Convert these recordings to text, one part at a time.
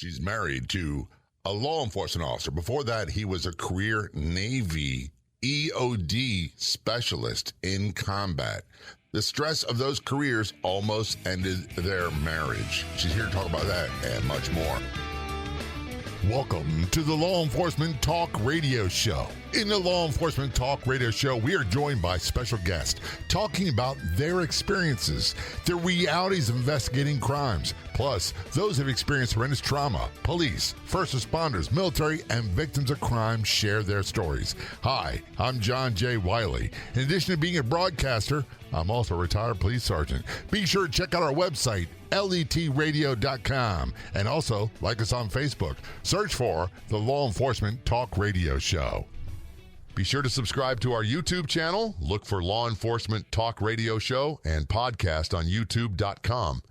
She's married to a law enforcement officer. Before that, he was a career Navy EOD specialist in combat. The stress of those careers almost ended their marriage. She's here to talk about that and much more. Welcome to the Law Enforcement Talk Radio Show. In the Law Enforcement Talk Radio Show, we are joined by special guests talking about their experiences, the realities of investigating crimes, plus those who have experienced horrendous trauma. Police, first responders, military, and victims of crime share their stories. Hi, I'm John J. Wiley. In addition to being a broadcaster, I'm also a retired police sergeant. Be sure to check out our website, letradio.com, and also like us on Facebook. Search for the Law Enforcement Talk Radio Show. Be sure to subscribe to our YouTube channel. Look for Law Enforcement Talk Radio Show and podcast on youtube.com.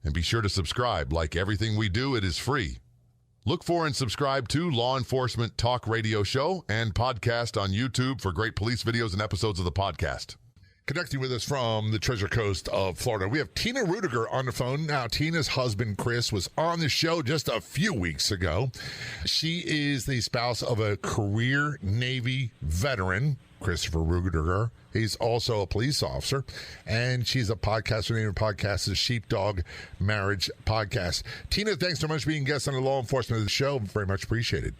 And be sure to subscribe. Like everything we do, it is free. Look for and subscribe to Law Enforcement Talk Radio Show and podcast on YouTube for great police videos and episodes of the podcast. Connecting with us from the Treasure Coast of Florida, we have Tina Rudiger on the phone. Now, Tina's husband, Chris, was on the show just a few weeks ago. She is the spouse of a career Navy veteran, Christopher Rudiger. He's also a police officer, and she's a podcaster. Her name of the podcast is Sheepdog Marriage Podcast. Tina, thanks so much for being guest on the Law Enforcement of the show. Very much appreciated.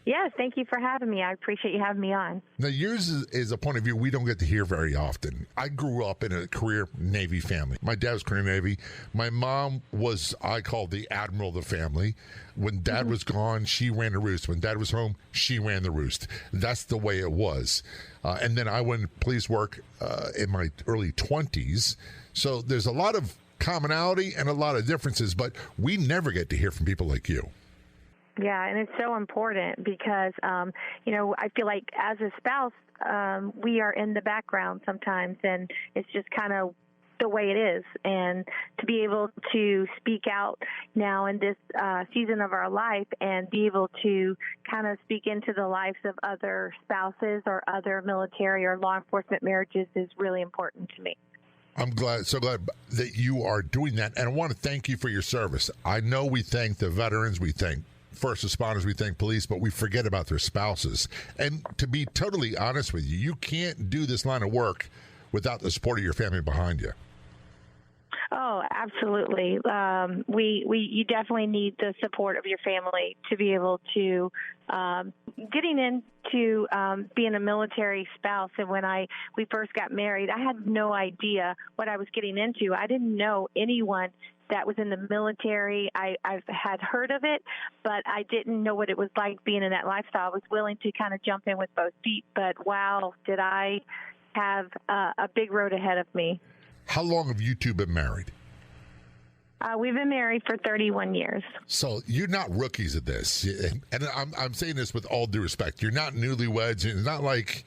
Yes, thank you for having me. I appreciate you having me on. Now, yours is a point of view we don't get to hear very often. I grew up in a career Navy family. My dad was career Navy. My mom was, I called the admiral of the family. When Dad was gone, she ran the roost. When Dad was home, she ran the roost. That's the way it was. And then I went into police work in my early 20s. So there's a lot of commonality and a lot of differences, but we never get to hear from people like you. Yeah, and it's so important because, I feel like as a spouse, we are in the background sometimes, and it's just kind of the way it is. And to be able to speak out now in this season of our life and be able to kind of speak into the lives of other spouses or other military or law enforcement marriages is really important to me. I'm so glad that you are doing that, and I want to thank you for your service. I know we thank the veterans, we thank first responders, we thank police, but we forget about their spouses. And to be totally honest with you, you can't do this line of work without the support of your family behind you. Oh, absolutely. You definitely need the support of your family to be able to getting into being a military spouse. And when we first got married, I had no idea what I was getting into. I didn't know anyone that was in the military. I've had heard of it, but I didn't know what it was like being in that lifestyle. I was willing to kind of jump in with both feet, but wow, did I have a big road ahead of me. How long have you two been married? We've been married for 31 years. So you're not rookies at this. And I'm saying this with all due respect. You're not newlyweds. It's not like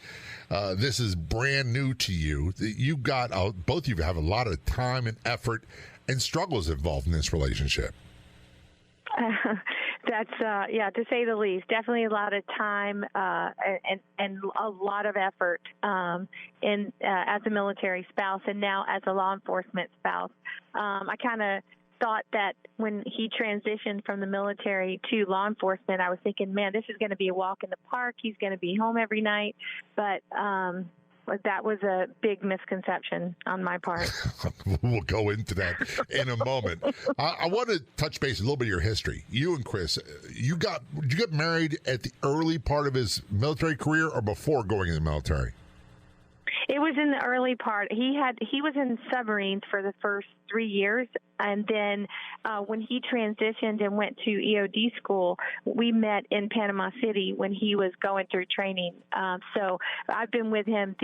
this is brand new to you. You've got, both of you have a lot of time and effort and struggles involved in this relationship. That's, to say the least. Definitely a lot of time and a lot of effort as a military spouse and now as a law enforcement spouse. I kind of thought that when he transitioned from the military to law enforcement, I was thinking, man, this is going to be a walk in the park. He's going to be home every night. But that was a big misconception on my part. We'll go into that in a moment. I want to touch base a little bit of your history. You and Chris, did you get married at the early part of his military career or before going in the military? It was in the early part. He was in submarines for the first 3 years, and then when he transitioned and went to EOD school, we met in Panama City when he was going through training. So I've been with him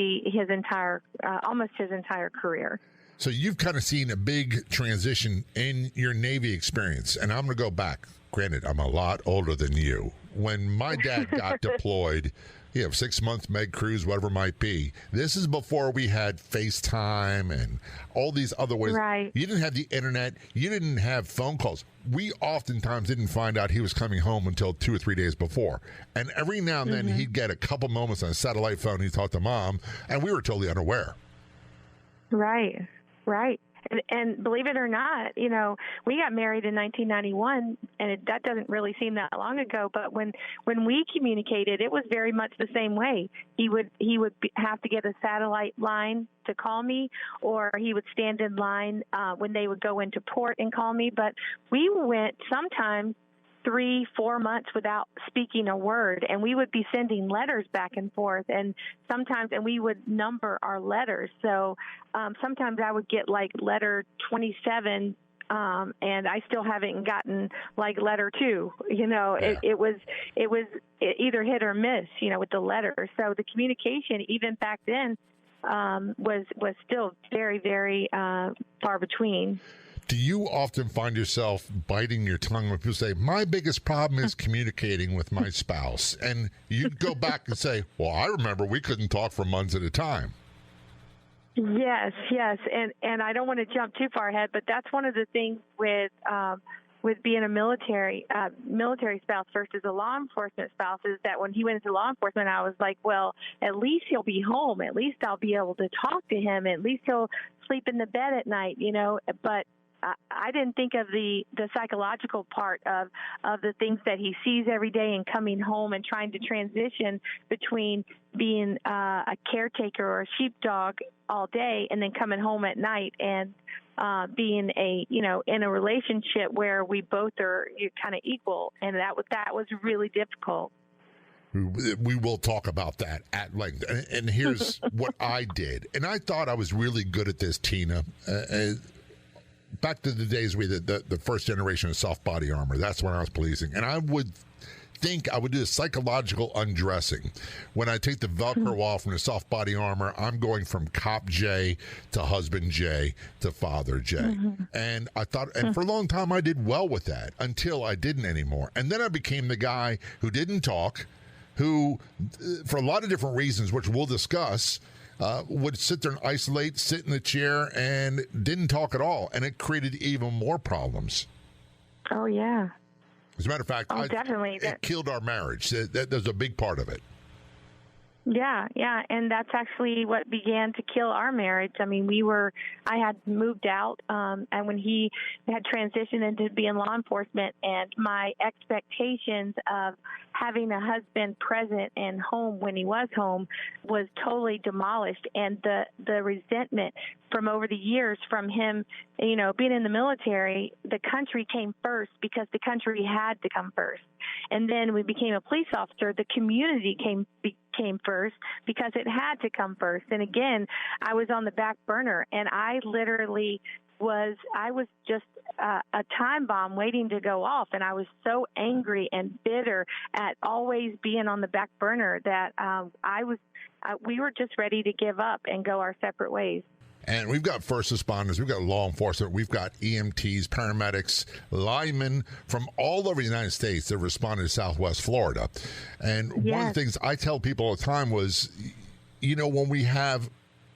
almost his entire career. So you've kind of seen a big transition in your Navy experience, and I'm going to go back. Granted, I'm a lot older than you. When my dad got deployed, 6-month med cruise, whatever it might be. This is before we had FaceTime and all these other ways. Right. You didn't have the internet. You didn't have phone calls. We oftentimes didn't find out he was coming home until 2 or 3 days before. And every now and then he'd get a couple moments on a satellite phone. He'd talk to Mom, and we were totally unaware. Right. And believe it or not, we got married in 1991, and that doesn't really seem that long ago. But when we communicated, it was very much the same way. He would have to get a satellite line to call me, or he would stand in line when they would go into port and call me. But we went sometimes 3-4 months without speaking a word, and we would be sending letters back and forth, and we would number our letters. So sometimes I would get like letter 27, and I still haven't gotten like letter 2. It was either hit or miss, with the letter. So the communication, even back then, was still very, very far between. Do you often find yourself biting your tongue when people say, my biggest problem is communicating with my spouse? And you go back and say, well, I remember we couldn't talk for months at a time. Yes. And I don't want to jump too far ahead, but that's one of the things with being a military spouse versus a law enforcement spouse, is that when he went into law enforcement, I was like, well, at least he'll be home. At least I'll be able to talk to him. At least he'll sleep in the bed at night, but I didn't think of the psychological part of the things that he sees every day and coming home and trying to transition between being a caretaker or a sheepdog all day and then coming home at night and being in a relationship where we both are kind of equal. And that was really difficult. We will talk about that at length. And here's what I did. And I thought I was really good at this, Tina. Back to the days we did the first generation of soft body armor. That's when I was policing. And I would think I would do a psychological undressing. When I take the Velcro off from the soft body armor, I'm going from cop J to husband J to father J. And I thought, and for a long time I did well with that until I didn't anymore. And then I became the guy who didn't talk, who, for a lot of different reasons, which we'll discuss, would sit there and isolate, sit in the chair, and didn't talk at all. And it created even more problems. Oh, yeah. As a matter of fact, definitely. It killed our marriage. There's a big part of it. Yeah, and that's actually what began to kill our marriage. I mean, I had moved out, and when he had transitioned into being law enforcement, and my expectations of having a husband present and home when he was home was totally demolished, and the resentment from over the years from him, being in the military, the country came first because the country had to come first. And then we became a police officer, the community came first because it had to come first. And again, I was on the back burner, and I literally was just a time bomb waiting to go off. And I was so angry and bitter at always being on the back burner that we were just ready to give up and go our separate ways. And we've got first responders, we've got law enforcement, we've got EMTs, paramedics, linemen from all over the United States that responded to Southwest Florida. And one of the things I tell people all the time was, when we have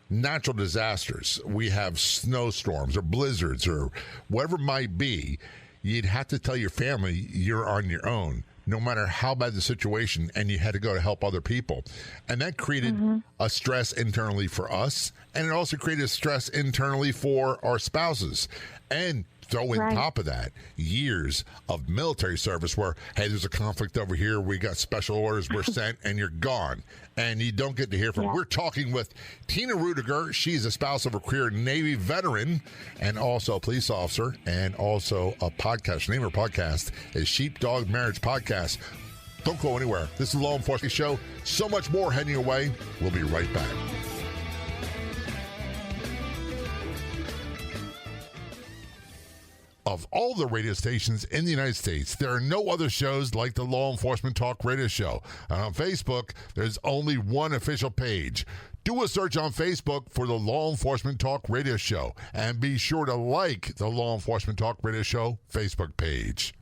natural disasters, we have snowstorms or blizzards or whatever it might be, you'd have to tell your family you're on your own, no matter how bad the situation, and you had to go to help other people. And that created a stress internally for us, and it also created a stress internally for our spouses. And throw in top of that years of military service where, hey, there's a conflict over here, we got special orders, we're sent, and you're gone. And you don't get to hear from. We're talking with Tina Rudiger. She's a spouse of a career Navy veteran and also a police officer and also a podcast. The name of her podcast is Sheepdog Marriage Podcast. Don't go anywhere. This is the Law Enforcement Show. So much more heading your way. We'll be right back. Of all the radio stations in the United States, there are no other shows like the Law Enforcement Talk Radio Show. And on Facebook, there's only one official page. Do a search on Facebook for the Law Enforcement Talk Radio Show. And be sure to like the Law Enforcement Talk Radio Show Facebook page.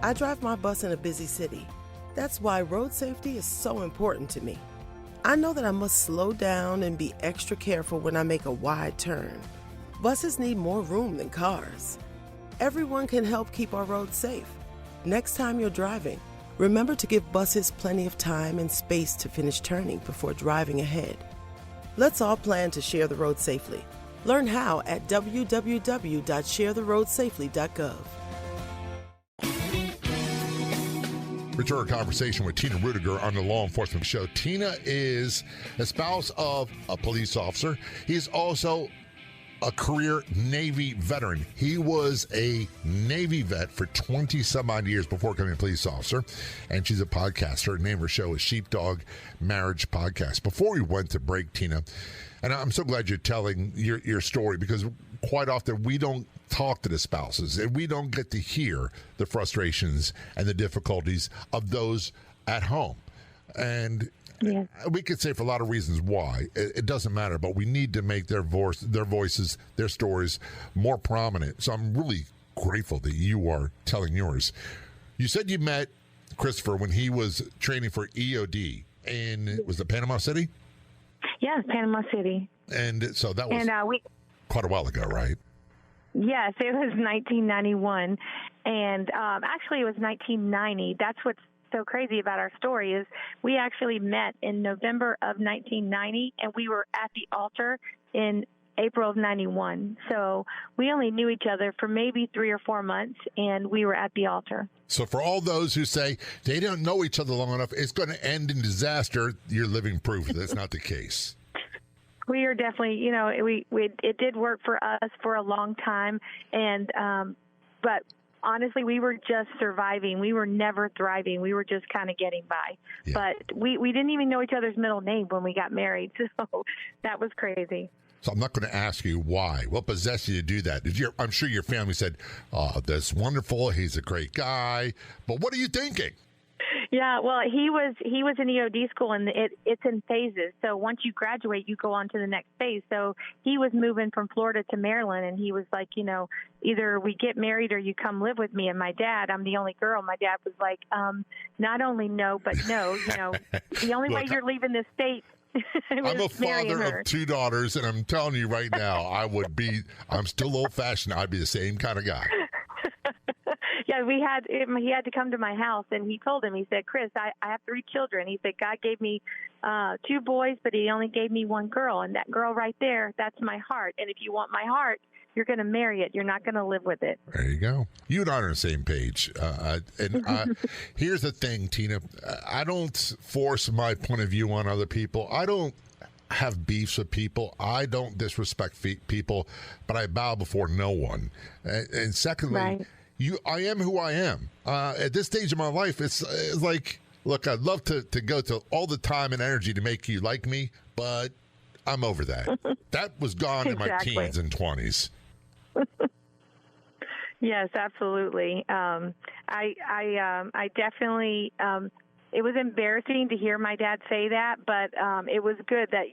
I drive my bus in a busy city. That's why road safety is so important to me. I know that I must slow down and be extra careful when I make a wide turn. Buses need more room than cars. Everyone can help keep our roads safe. Next time you're driving, Remember to give buses plenty of time and space to finish turning before driving ahead. Let's all plan to share the road safely. Learn how at www.sharetheroadsafely.gov. Return our conversation with Tina Rudiger on the Law Enforcement Show. Tina is a spouse of a police officer. He's also a career Navy veteran. He was a Navy vet for 20 some odd years before becoming a police officer. And she's a podcaster. The name of her show is Sheepdog Marriage Podcast. Before we went to break, Tina, and I'm so glad you're telling your story, because quite often we don't talk to the spouses and we don't get to hear the frustrations and the difficulties of those at home. And yeah, we could say for a lot of reasons why. It doesn't matter, but we need to make their voices, their stories more prominent. So I'm really grateful that you are telling yours. You said you met Christopher when he was training for EOD was it Panama City? Yes, Panama City. And so that was quite a while ago, right? Yes, it was 1991. And actually, it was 1990. That's what's so crazy about our story is we actually met in November of 1990, and we were at the altar in April of 91. So we only knew each other for maybe 3 or 4 months, and we were at the altar. So for all those who say they don't know each other long enough, it's going to end in disaster, you're living proof that's not the case. We are definitely, it did work for us for a long time, and but honestly, we were just surviving. We were never thriving. We were just kind of getting by. Yeah. But we didn't even know each other's middle name when we got married, so that was crazy. So I'm not going to ask you why. What possessed you to do that? I'm sure your family said, "Oh, that's wonderful. He's a great guy." But what are you thinking? Yeah, well, he was in EOD school, and it's in phases. So once you graduate, you go on to the next phase. So he was moving from Florida to Maryland, and he was like, either we get married or you come live with me. And my dad, I'm the only girl. My dad was like, not only no, but no. The only way you're leaving this state. I'm a father of 2 daughters, and I'm telling you right now, I'm still old-fashioned. I'd be the same kind of guy. Yeah, he had to come to my house, and he told him, he said, Chris, I have 3 children. He said, God gave me 2 boys, but he only gave me 1 girl. And that girl right there, that's my heart. And if you want my heart, you're going to marry it. You're not going to live with it. There you go. You and I are on the same page. Here's the thing, Tina. I don't force my point of view on other people. I don't have beefs with people. I don't disrespect people, but I bow before no one. And secondly, right. I am who I am. At this stage of my life, it's like, look, I'd love to go to all the time and energy to make you like me, but I'm over that. That was gone in my teens and 20s. Yes, absolutely. I definitely. It was embarrassing to hear my dad say that, but it was good that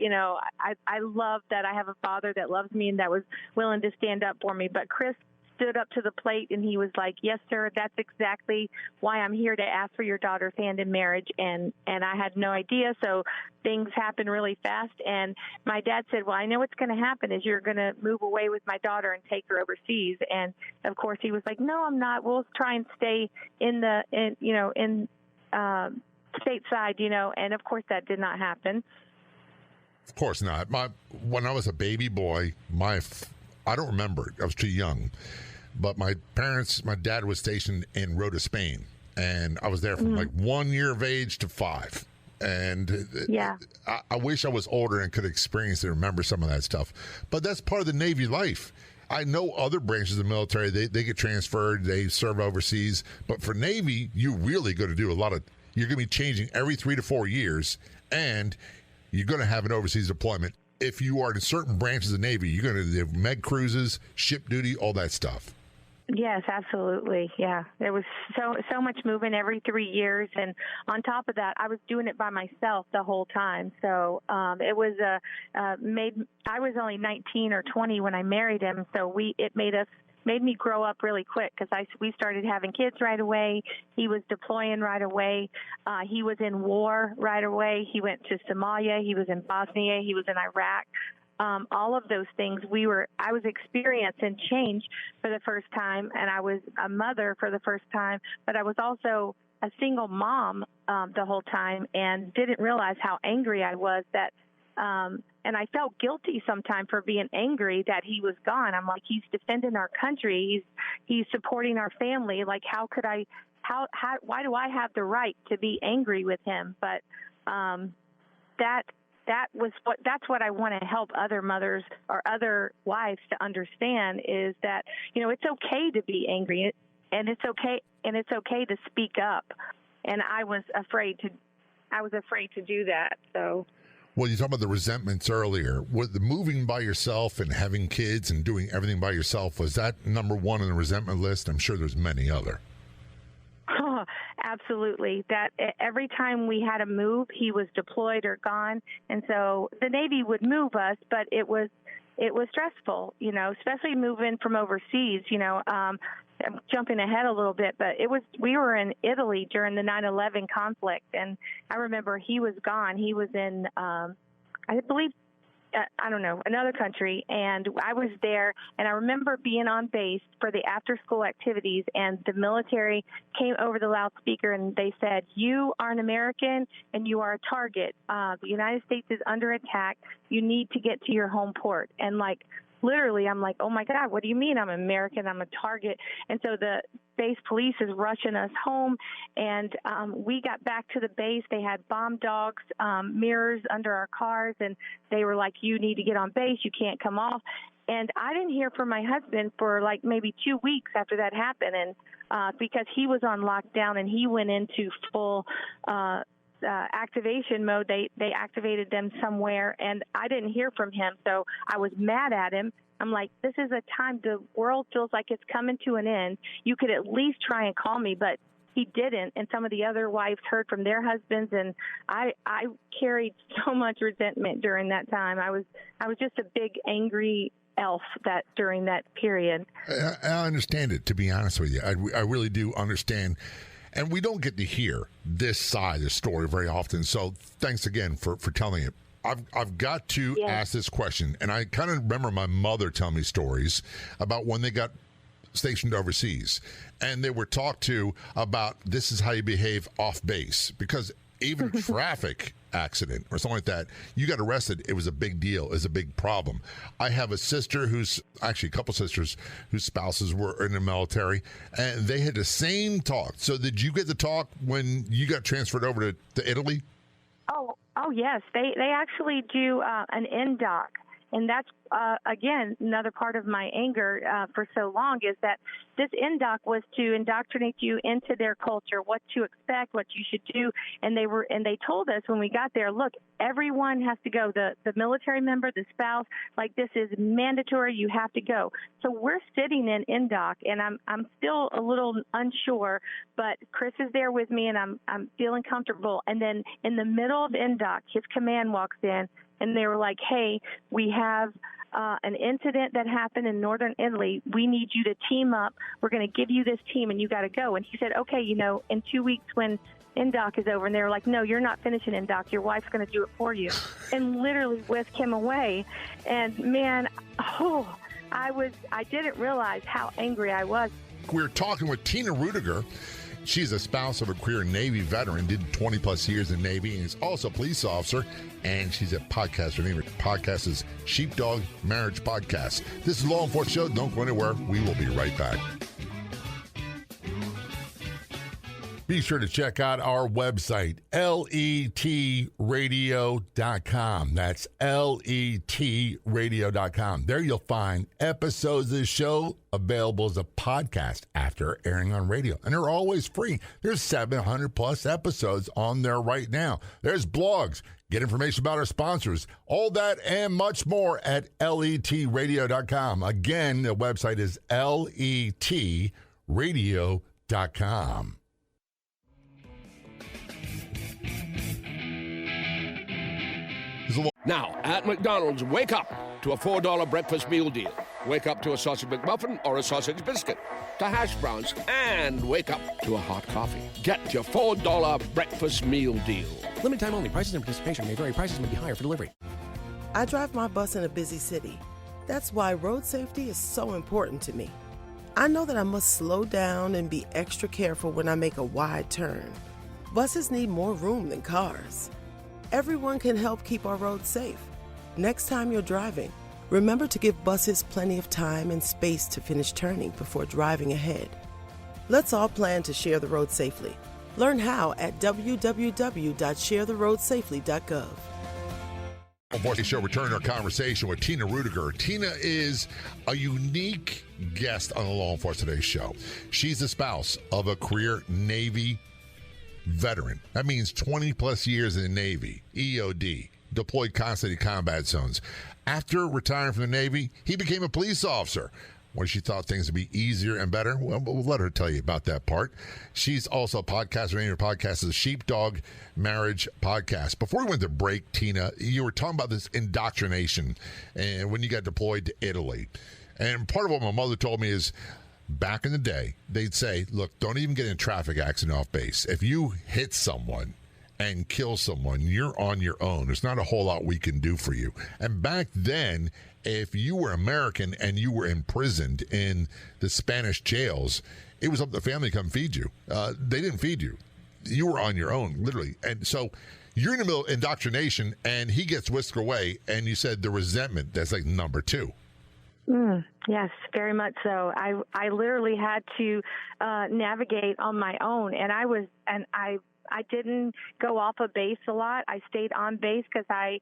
I love that I have a father that loves me and that was willing to stand up for me. But Chris stood up to the plate, and he was like, yes, sir, that's exactly why I'm here, to ask for your daughter's hand in marriage. And I had no idea. So things happened really fast. And my dad said, well, I know what's going to happen is you're going to move away with my daughter and take her overseas. And of course he was like, no, I'm not. We'll try and stay in stateside, and of course that did not happen. Of course not. When I was a baby boy, I don't remember. I was too young. But my dad was stationed in Rota, Spain, and I was there from like 1 year of age to 5. And yeah, I wish I was older and could experience and remember some of that stuff. But that's part of the Navy life. I know other branches of the military, they get transferred, they serve overseas. But for Navy, you really got to do you're going to be changing every 3 to 4 years, and you're going to have an overseas deployment. If you are in certain branches of the Navy, you're going to do med cruises, ship duty, all that stuff. Yes, absolutely. Yeah, there was so much movement every 3 years, and on top of that, I was doing it by myself the whole time. So it was I was only 19 or 20 when I married him, so it made me grow up really quick because we started having kids right away. He was deploying right away. He was in war right away. He went to Somalia. He was in Bosnia. He was in Iraq. All of those things I was experiencing change for the first time, and I was a mother for the first time, but I was also a single mom the whole time and didn't realize how angry I was that and I felt guilty sometimes for being angry that he was gone. I'm like, he's defending our country. He's supporting our family. Like, why do I have the right to be angry with him? But that's what I want to help other mothers or other wives to understand is that, it's okay to be angry and it's okay to speak up. And I was afraid to do that. So. Well, you talked about the resentments earlier. Was the moving by yourself and having kids and doing everything by yourself, was that number one on the resentment list? I'm sure there's many other. Oh, absolutely. That every time we had to move, he was deployed or gone. And so the Navy would move us, but it was stressful, especially moving from overseas, I'm jumping ahead a little bit, but we were in Italy during the 9/11 conflict. And I remember he was gone. He was in, I believe, another country. And I was there, and I remember being on base for the after-school activities, and the military came over the loudspeaker and they said, "You are an American and you are a target. The United States is under attack. You need to get to your home port." And literally, I'm like, oh my God, what do you mean I'm American? I'm a target. And so the base police is rushing us home. And we got back to the base. They had bomb dogs, mirrors under our cars. And they were like, you need to get on base. You can't come off. And I didn't hear from my husband for maybe 2 weeks after that happened. And because he was on lockdown and he went into full activation mode. They activated them somewhere, and I didn't hear from him. So I was mad at him. I'm like, this is a time the world feels like it's coming to an end. You could at least try and call me, but he didn't. And some of the other wives heard from their husbands, and I carried so much resentment during that time. I was just a big angry elf during that period. I understand it, to be honest with you. I really do understand. And we don't get to hear this side of the story very often. So thanks again for telling it. I've got to ask this question. And I kind of remember my mother telling me stories about when they got stationed overseas. And they were talked to about this is how you behave off base. Because even traffic accident or something like that, you got arrested, it was a big deal. It was a big problem. I have a sister a couple sisters whose spouses were in the military, and they had the same talk. So did you get the talk when you got transferred over to Italy? Oh yes. They actually do an NDOC. And that's, again, another part of my anger for so long is that this NDOC was to indoctrinate you into their culture, what to expect, what you should do. And they told us when we got there, look, everyone has to go. The military member, the spouse, this is mandatory. You have to go. So we're sitting in NDOC, and I'm still a little unsure, but Chris is there with me, and I'm feeling comfortable. And then in the middle of NDOC, his command walks in. And they were like, hey, we have an incident that happened in northern Italy. We need you to team up. We're going to give you this team, and you got to go. And he said, okay, in 2 weeks when NDOC is over. And they were like, no, you're not finishing NDOC. Your wife's going to do it for you. And literally whisked him away. And, man, I didn't realize how angry I was. We're talking with Tina Rudiger. She's a spouse of a career Navy veteran, did 20-plus years in Navy, and is also a police officer, and she's a podcaster. Her name of the podcast is Sheepdog Marriage Podcast. This is Law Enforcement Show. Don't go anywhere. We will be right back. Be sure to check out our website, letradio.com. That's letradio.com. There you'll find episodes of the show available as a podcast after airing on radio. And they're always free. There's 700-plus episodes on there right now. There's blogs. Get information about our sponsors. All that and much more at letradio.com. Again, the website is letradio.com. Now, at McDonald's, wake up to a $4 breakfast meal deal. Wake up to a sausage McMuffin or a sausage biscuit, to hash browns, and wake up to a hot coffee. Get your $4 breakfast meal deal. Limited time only. Prices and participation may vary. Prices may be higher for delivery. I drive my bus in a busy city. That's why road safety is so important to me. I know that I must slow down and be extra careful when I make a wide turn. Buses need more room than cars. Everyone can help keep our roads safe. Next time you're driving, remember to give buses plenty of time and space to finish turning before driving ahead. Let's all plan to share the road safely. Learn how at www.sharetheroadsafely.gov. Before the show, return our conversation with Tina Rudiger. Tina is a unique guest on the Law Enforcement Today show. She's the spouse of a career Navy veteran. That means 20 plus years in the Navy, EOD, deployed constantly to combat zones. After retiring from the Navy, he became a police officer. When she thought things would be easier and better, well, we'll let her tell you about that part. She's also a podcaster, and her podcast is Sheepdog Marriage Podcast. Before we went to break, Tina, you were talking about this indoctrination and when you got deployed to Italy. And part of what my mother told me is back in the day, they'd say, look, don't even get in a traffic accident off base. If you hit someone and kill someone, you're on your own. There's not a whole lot we can do for you. And back then, if you were American and you were imprisoned in the Spanish jails, it was up to the family to come feed you. They didn't feed you. You were on your own, literally. And so you're in the middle of indoctrination, and he gets whisked away, and you said the resentment, that's like number two. Yes, very much so. I literally had to navigate on my own, and I didn't go off of base a lot. I stayed on base because I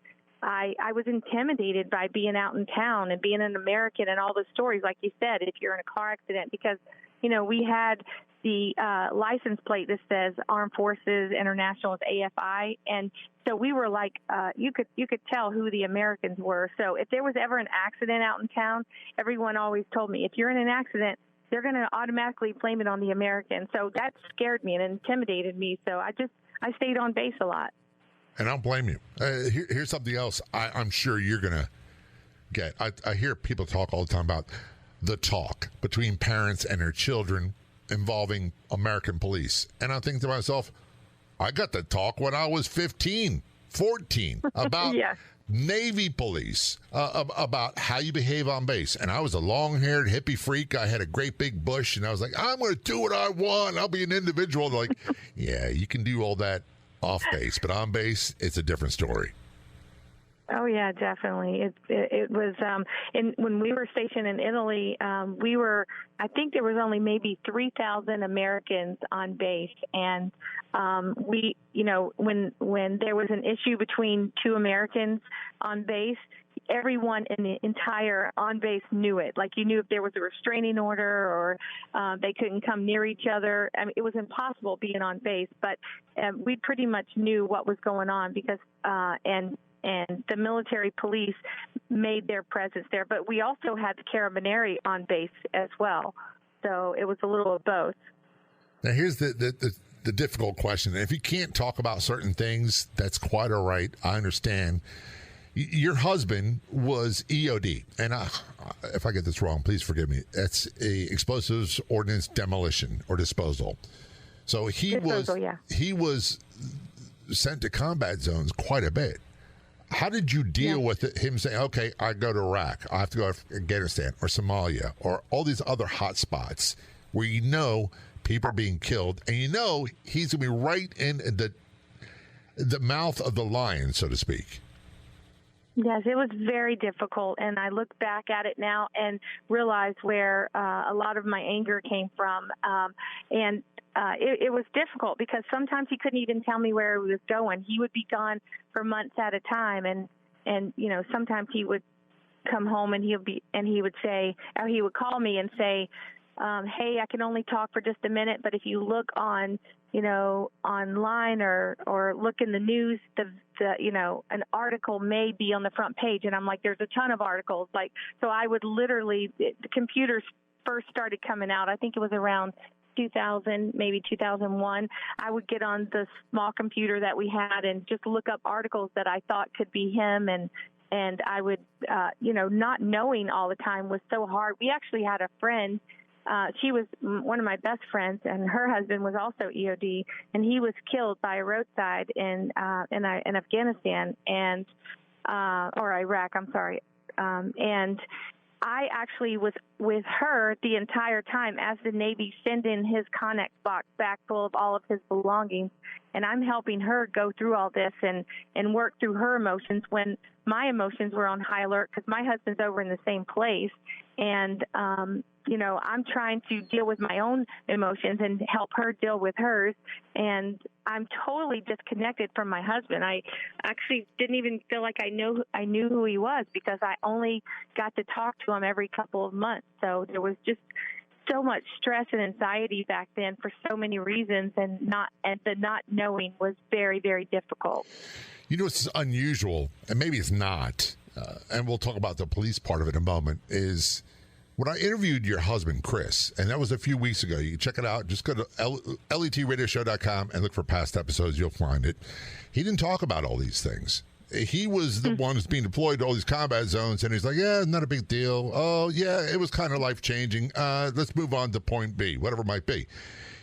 was intimidated by being out in town and being an American and all the stories, like you said, if you're in a car accident, because, you know, we had the license plate that says Armed Forces International is AFI. And so we were like, you could tell who the Americans were. So if there was ever an accident out in town, everyone always told me, if you're in an accident, they're going to automatically blame it on the American. So that scared me and intimidated me. So I stayed on base a lot. And I don't blame you. Here's something else I'm sure you're going to get. I hear people talk all the time about the talk between parents and their children involving American police. And I think to myself, I got the talk when I was 15, 14 about Yes. Navy police, about how you behave on base. And I was a long-haired hippie freak. I had a great big bush, and I was like, I'm going to do what I want. I'll be an individual. They're like, yeah, you can do all that off base, but on base, it's a different story. Oh yeah, definitely. It was when we were stationed in Italy, I think there was only maybe 3,000 Americans on base, and we, you know, when there was an issue between two Americans on base, everyone in the entire on base knew it. Like, you knew if there was a restraining order or they couldn't come near each other. I mean, it was impossible being on base, but we pretty much knew what was going on because and the military police made their presence there. But we also had the Carabinieri on base as well. So it was a little of both. Now, here's the difficult question. If you can't talk about certain things, that's quite all right. I understand. Your husband was EOD, and if I get this wrong, please forgive me. That's a explosives ordnance demolition or disposal. So he was sent to combat zones quite a bit. How did you deal with him saying, okay, I go to Iraq, I have to go to Afghanistan or Somalia or all these other hot spots where you know people are being killed and you know he's going to be right in the mouth of the lion, so to speak? Yes, it was very difficult, and I look back at it now and realize where a lot of my anger came from. It was difficult because sometimes he couldn't even tell me where he was going. He would be gone for months at a time, and you know, sometimes he would come home and he would say, or he would call me and say, hey, I can only talk for just a minute, but if you look on, you know, online or look in the news, you know, an article may be on the front page. And I'm like, there's a ton of articles. Like, so I would literally, the computers first started coming out. I think it was around 2000, maybe 2001. I would get on the small computer that we had and just look up articles that I thought could be him. And I would, you know, not knowing all the time was so hard. We actually had a friend. She was one of my best friends, and her husband was also EOD, and he was killed by a roadside in Afghanistan or Iraq. I'm sorry. And I actually was with her the entire time as the Navy sent in his Connex box back full of all of his belongings, and I'm helping her go through all this and work through her emotions when my emotions were on high alert because my husband's over in the same place. And, I'm trying to deal with my own emotions and help her deal with hers. And I'm totally disconnected from my husband. I actually didn't even feel like I knew who he was because I only got to talk to him every couple of months. So there was just so much stress and anxiety back then for so many reasons, and the not knowing was very, very difficult. It's unusual, and maybe it's not, and we'll talk about the police part of it in a moment, is when I interviewed your husband, Chris, and that was a few weeks ago. You can check it out. Just go to letradioshow.com and look for past episodes. You'll find it. He didn't talk about all these things. He was the one who's being deployed to all these combat zones, and he's like, yeah, not a big deal. Oh, yeah, it was kind of life-changing. Let's move on to point B, whatever it might be.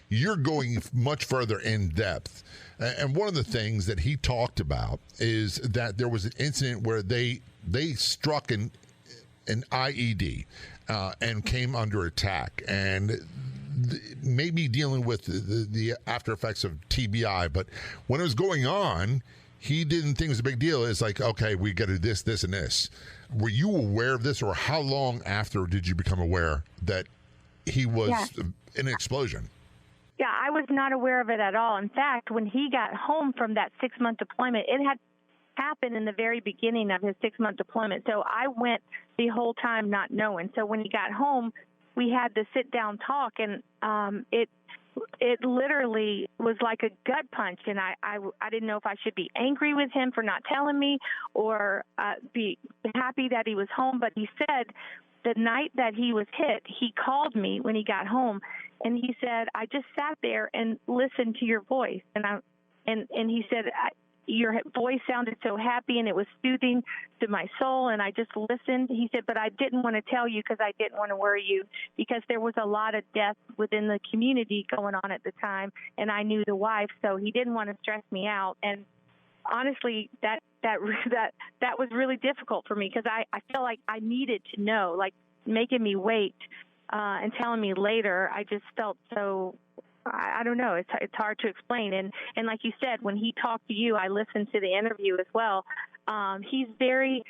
You're going much further in depth. And one of the things that he talked about is that there was an incident where they struck an IED and came under attack, and maybe dealing with the after effects of TBI. But when it was going on, he didn't think it was a big deal. It's like, okay, we got to do this, this, and this. Were you aware of this, or how long after did you become aware that he was in an explosion? Yeah, I was not aware of it at all. In fact, when he got home from that 6-month deployment, it had happened in the very beginning of his 6-month deployment. So I went the whole time not knowing. So when he got home, we had the sit-down talk, and it literally was like a gut punch, and I didn't know if I should be angry with him for not telling me or be happy that he was home. But he said the night that he was hit, he called me when he got home, and he said, I just sat there and listened to your voice. And he said, your voice sounded so happy and it was soothing to my soul, and I just listened. He said, but I didn't want to tell you because I didn't want to worry you, because there was a lot of death within the community going on at the time, and I knew the wife, so he didn't want to stress me out. And honestly, that was really difficult for me because I felt like I needed to know, like making me wait and telling me later. I just felt so, I don't know. It's hard to explain. And like you said, when he talked to you, I listened to the interview as well. He's very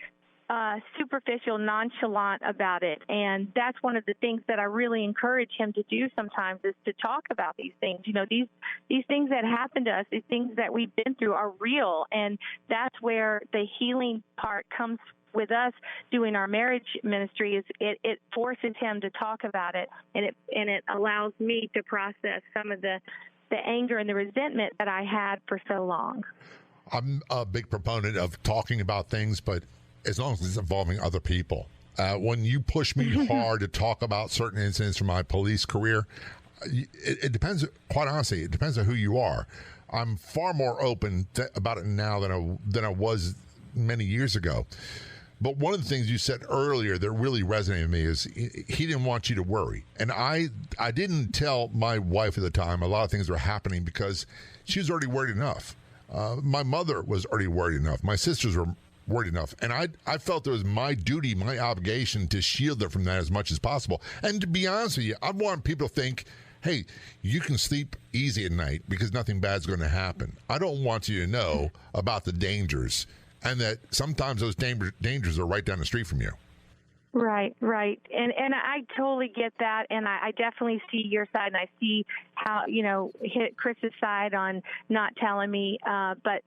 superficial, nonchalant about it. And that's one of the things that I really encourage him to do sometimes, is to talk about these things. These things that happen to us, these things that we've been through are real. And that's where the healing part comes with us doing our marriage ministry. Is it forces him to talk about it, and it allows me to process some of the anger and the resentment that I had for so long. I'm a big proponent of talking about things, but as long as it's involving other people. When you push me hard to talk about certain incidents from my police career, it depends. Quite honestly, it depends on who you are. I'm far more open about it now than I was many years ago. But one of the things you said earlier that really resonated with me is he didn't want you to worry. And I didn't tell my wife at the time a lot of things were happening because she was already worried enough. My mother was already worried enough. My sisters were worried enough. And I felt it was my duty, my obligation to shield her from that as much as possible. And to be honest with you, I want people to think, hey, you can sleep easy at night because nothing bad's going to happen. I don't want you to know about the dangers, and that sometimes those dangers are right down the street from you. Right. And I totally get that, and I definitely see your side, and I see how, hit Chris's side on not telling me, but,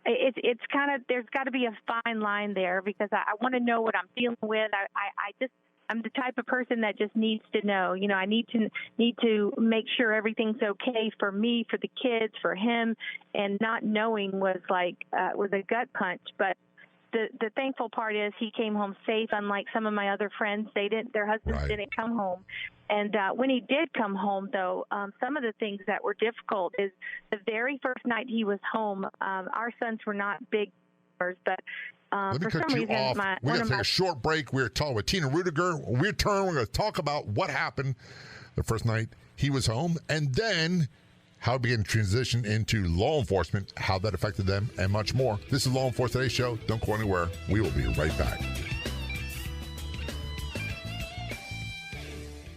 it's kind of, there's got to be a fine line there, because I want to know what I'm dealing with. I'm the type of person that just needs to know. I need to make sure everything's okay for me, for the kids, for him, and not knowing was a gut punch. But the thankful part is he came home safe. Unlike some of my other friends, their husbands didn't come home. And when he did come home, though, some of the things that were difficult is the very first night he was home. Our sons were not big, but let me cut you off. We're going to take a short break. We're talking with Tina Rudiger. When we return, we're going to talk about what happened the first night he was home, and then how he began to transition into law enforcement, how that affected them, and much more. This is Law Enforcement Today Show. Don't go anywhere. We will be right back.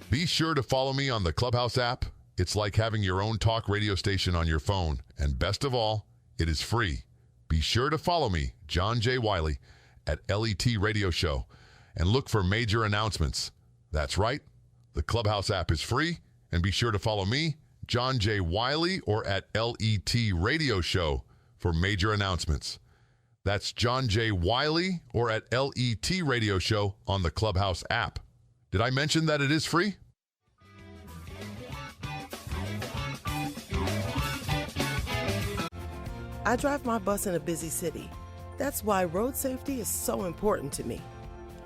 Be sure to follow me on the Clubhouse app. It's like having your own talk radio station on your phone. And best of all, it is free. Be sure to follow me, John J. Wiley, at LET Radio Show, and look for major announcements. That's right. The Clubhouse app is free. And be sure to follow me, John J. Wiley, or at LET Radio Show for major announcements. That's John J. Wiley or at LET Radio Show on the Clubhouse app. Did I mention that it is free? I drive my bus in a busy city. That's why road safety is so important to me.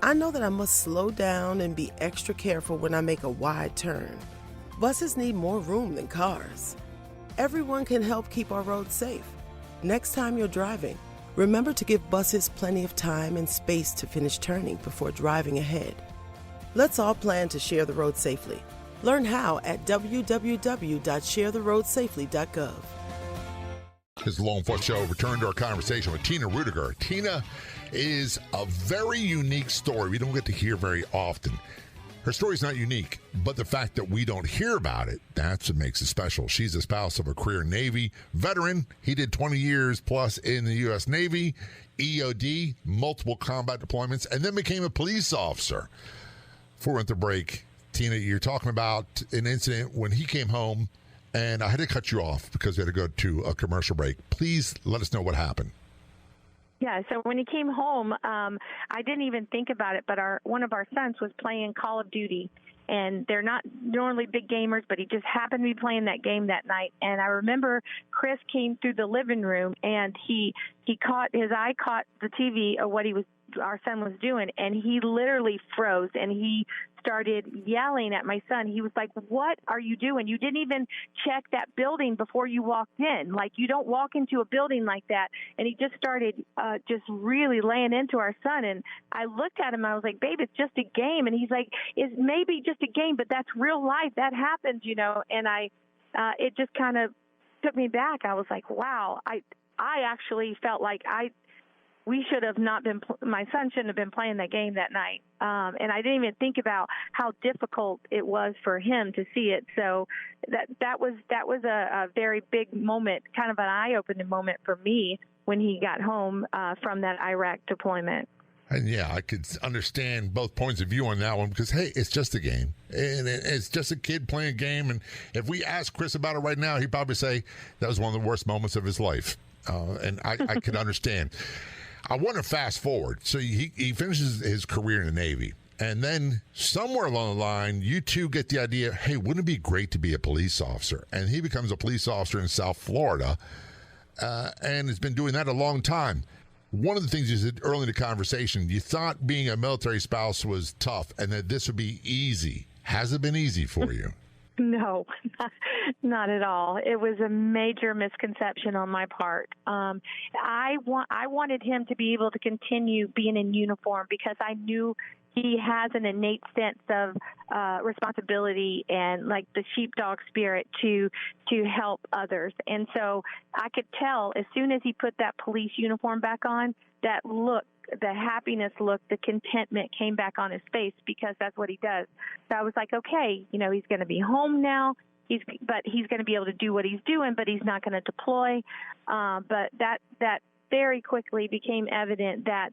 I know that I must slow down and be extra careful when I make a wide turn. Buses need more room than cars. Everyone can help keep our roads safe. Next time you're driving, remember to give buses plenty of time and space to finish turning before driving ahead. Let's all plan to share the road safely. Learn how at www.sharetheroadsafely.gov. This Law Enforcement Show returned to our conversation with Tina Rudiger. Tina is a very unique story we don't get to hear very often. Her story is not unique, but the fact that we don't hear about it, that's what makes it special. She's the spouse of a career Navy veteran. He did 20 years plus in the U.S. Navy, EOD, multiple combat deployments, and then became a police officer. Before we went to break, Tina, you're talking about an incident when he came home, and I had to cut you off because we had to go to a commercial break. Please let us know what happened. Yeah, so when he came home, I didn't even think about it, but one of our sons was playing Call of Duty, and they're not normally big gamers, but he just happened to be playing that game that night. And I remember Chris came through the living room, and his eye caught the TV of what our son was doing, and he literally froze, and he started yelling at my son. He was like, "What are you doing? You didn't even check that building before you walked in. Like, you don't walk into a building like that." And he just started just really laying into our son. And I looked at him, and I was like, "Babe, it's just a game." And he's like, "It's maybe just a game, but that's real life. That happens, you know." And it just kind of took me back. I was like, wow, I actually felt like we should have not been, my son shouldn't have been playing that game that night. And I didn't even think about how difficult it was for him to see it. So that was a very big moment, kind of an eye-opening moment for me when he got home from that Iraq deployment. And yeah, I could understand both points of view on that one because, hey, it's just a game. And it's just a kid playing a game. And if we ask Chris about it right now, he'd probably say that was one of the worst moments of his life. And I could understand. I want to fast forward. So he finishes his career in the Navy. And then somewhere along the line, you two get the idea, hey, wouldn't it be great to be a police officer? And he becomes a police officer in South Florida and has been doing that a long time. One of the things you said early in the conversation, you thought being a military spouse was tough and that this would be easy. Has it been easy for you? No, not at all. It was a major misconception on my part. I wanted him to be able to continue being in uniform because I knew he has an innate sense of responsibility and like the sheepdog spirit to help others. And so I could tell as soon as he put that police uniform back on, that look, the happiness look, the contentment came back on his face because that's what he does. So I was like, okay, you know, he's going to be home now. He's going to be able to do what he's doing, but he's not going to deploy. But that very quickly became evident that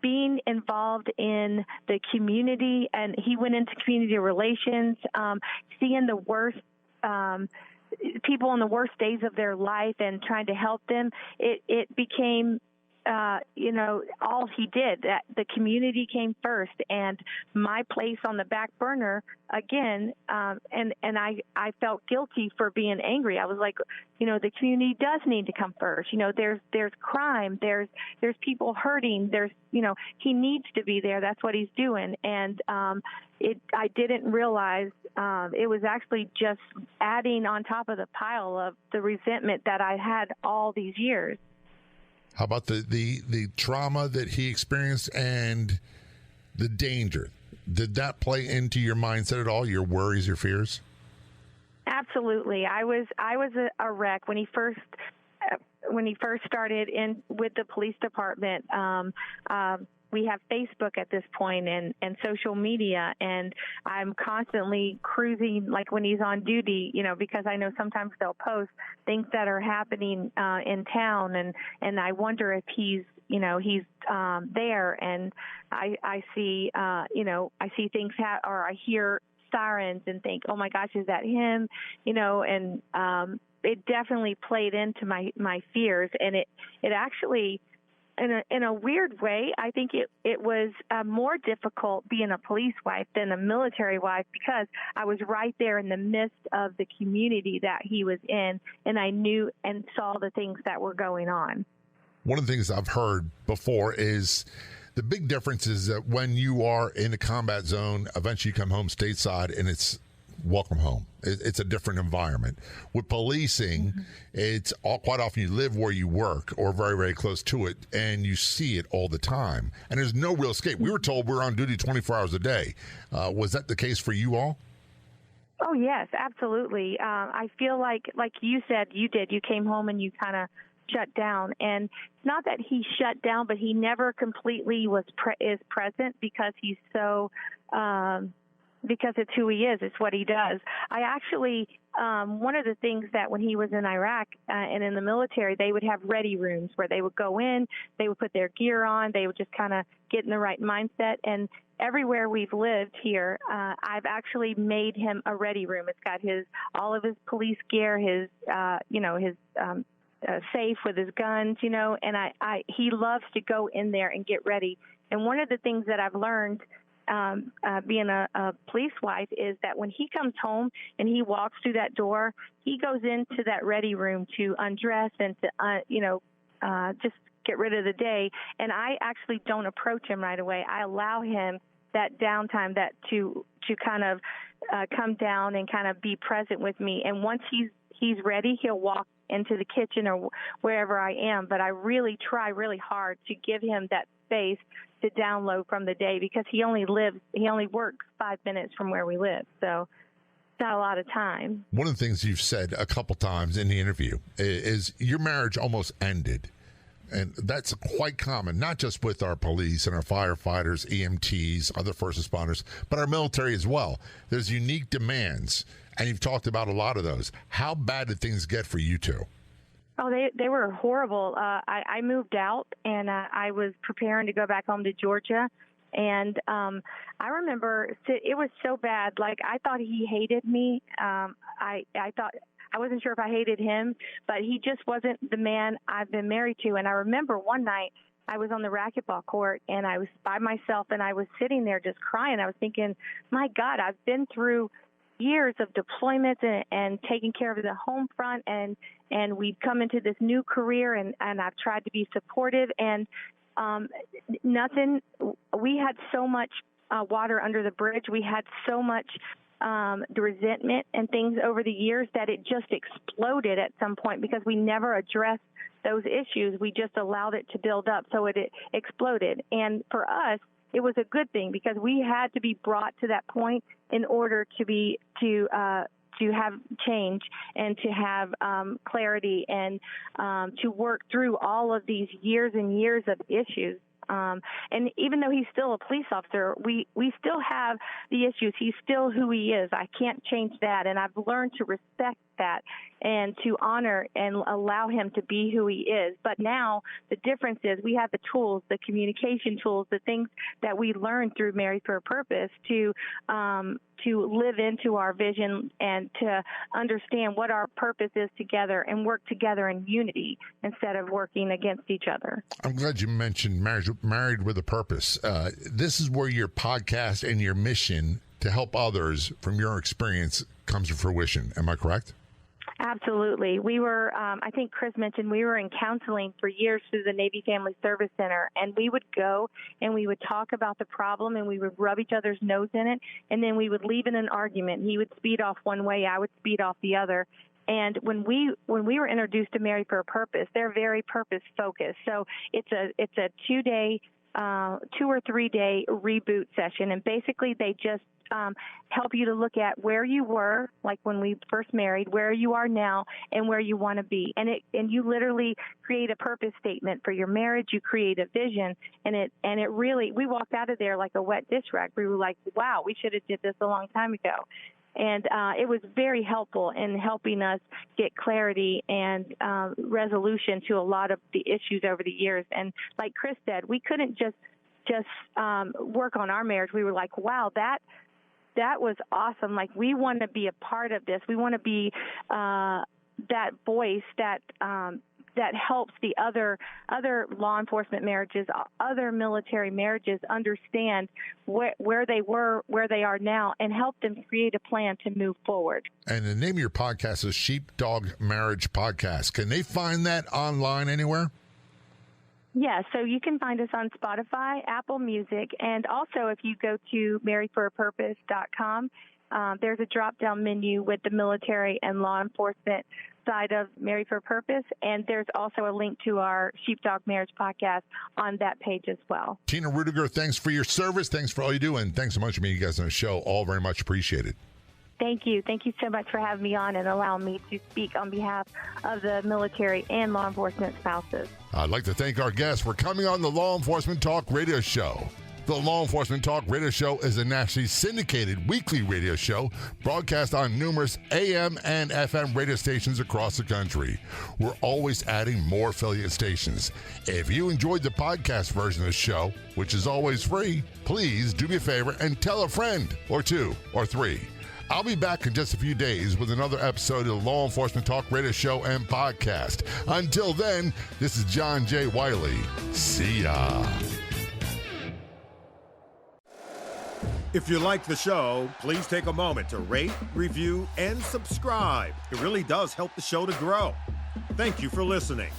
being involved in the community, and he went into community relations, seeing the worst people in the worst days of their life and trying to help them, it became all he did. That the community came first, and my place on the back burner again. And I felt guilty for being angry. I was like, the community does need to come first. There's crime. There's people hurting. He needs to be there. That's what he's doing. And I didn't realize it was actually just adding on top of the pile of the resentment that I had all these years. How about the trauma that he experienced and the danger? Did that play into your mindset at all, your worries, your fears? Absolutely. I was a wreck when he first started in with the police department. we have Facebook at this point and social media, and I'm constantly cruising, like when he's on duty, because I know sometimes they'll post things that are happening in town, and I wonder if he's there, and I see I see things or I hear sirens and think, oh my gosh, is that him? And it definitely played into my fears, and it actually, in a weird way, I think it was more difficult being a police wife than a military wife, because I was right there in the midst of the community that he was in, and I knew and saw the things that were going on. One of the things I've heard before is the big difference is that when you are in a combat zone, eventually you come home stateside, and it's welcome home. It's a different environment. With policing, it's quite often you live where you work or very, very close to it, and you see it all the time. And there's no real escape. We were told we were on duty 24 hours a day. Was that the case for you all? Oh, yes, absolutely. I feel like you said you did. You came home and you kind of shut down. And it's not that he shut down, but he never completely is present, because he's so because it's who he is. It's what he does. I actually, one of the things that when he was in Iraq and in the military, they would have ready rooms where they would go in, they would put their gear on, they would just kind of get in the right mindset. And everywhere we've lived here, I've actually made him a ready room. It's got all of his police gear, his safe with his guns, and he loves to go in there and get ready. And one of the things that I've learned being a police wife is that when he comes home and he walks through that door, he goes into that ready room to undress and to, just get rid of the day. And I actually don't approach him right away. I allow him that downtime to kind of come down and kind of be present with me. And once he's ready, he'll walk into the kitchen or wherever I am. But I really try really hard to give him that space to download from the day, because he only works 5 minutes from where we live. So it's not a lot of time. One of the things you've said a couple times in the interview is your marriage almost ended. And that's quite common, not just with our police and our firefighters, EMTs, other first responders, but our military as well. There's unique demands, and you've talked about a lot of those. How bad did things get for you two? Oh, they were horrible. I moved out, and I was preparing to go back home to Georgia. And I remember it was so bad. Like, I thought he hated me. I thought I wasn't sure if I hated him, but he just wasn't the man I've been married to. And I remember one night I was on the racquetball court, and I was by myself, and I was sitting there just crying. I was thinking, my God, I've been through years of deployments and taking care of the home front, and we've come into this new career, and I've tried to be supportive, and nothing. We had so much water under the bridge. We had so much the resentment and things over the years that it just exploded at some point, because we never addressed those issues. We just allowed it to build up, so it exploded. And for us, it was a good thing, because we had to be brought to that point in order to have change and to have clarity and to work through all of these years and years of issues. And even though he's still a police officer, we still have the issues. He's still who he is. I can't change that. And I've learned to respect that and to honor and allow him to be who he is. But now the difference is we have the tools, the communication tools, the things that we learned through Married for a Purpose to live into our vision and to understand what our purpose is together and work together in unity instead of working against each other. I'm glad you mentioned Married with a Purpose. This is where your podcast and your mission to help others from your experience comes to fruition. Am I correct? Absolutely. We were, I think Chris mentioned, we were in counseling for years through the Navy Family Service Center, and we would go and we would talk about the problem, and we would rub each other's nose in it, and then we would leave in an argument. He would speed off one way, I would speed off the other. And when we were introduced to Married for a Purpose, they're very purpose focused. So it's a 2 or 3 day reboot session, and basically they just help you to look at where you were, like when we first married, where you are now, and where you want to be. And you literally create a purpose statement for your marriage. You create a vision, and it really, we walked out of there like a wet dish rack. We were like, wow, we should have did this a long time ago. And it was very helpful in helping us get clarity and resolution to a lot of the issues over the years. And like Chris said, we couldn't just work on our marriage. We were like, wow, that was awesome. Like, we want to be a part of this. We want to be that voice that helps the other law enforcement marriages, other military marriages understand where they were, where they are now, and help them create a plan to move forward. And the name of your podcast is Sheepdog Marriage Podcast. Can they find that online anywhere? Yeah, so you can find us on Spotify, Apple Music, and also if you go to marriedforapurpose.com, there's a drop-down menu with the military and law enforcement side of Married for a Purpose, and there's also a link to our Sheepdog Marriage Podcast on that page as well. Tina Rudiger, thanks for your service. Thanks for all you do, and thanks so much for meeting you guys on the show. All very much appreciated. Thank you. Thank you so much for having me on and allowing me to speak on behalf of the military and law enforcement spouses. I'd like to thank our guests for coming on the Law Enforcement Talk Radio Show. The Law Enforcement Talk Radio Show is a nationally syndicated weekly radio show broadcast on numerous AM and FM radio stations across the country. We're always adding more affiliate stations. If you enjoyed the podcast version of the show, which is always free, please do me a favor and tell a friend or two or three. I'll be back in just a few days with another episode of the Law Enforcement Talk Radio Show and Podcast. Until then, this is John J. Wiley. See ya. If you like the show, please take a moment to rate, review, and subscribe. It really does help the show to grow. Thank you for listening.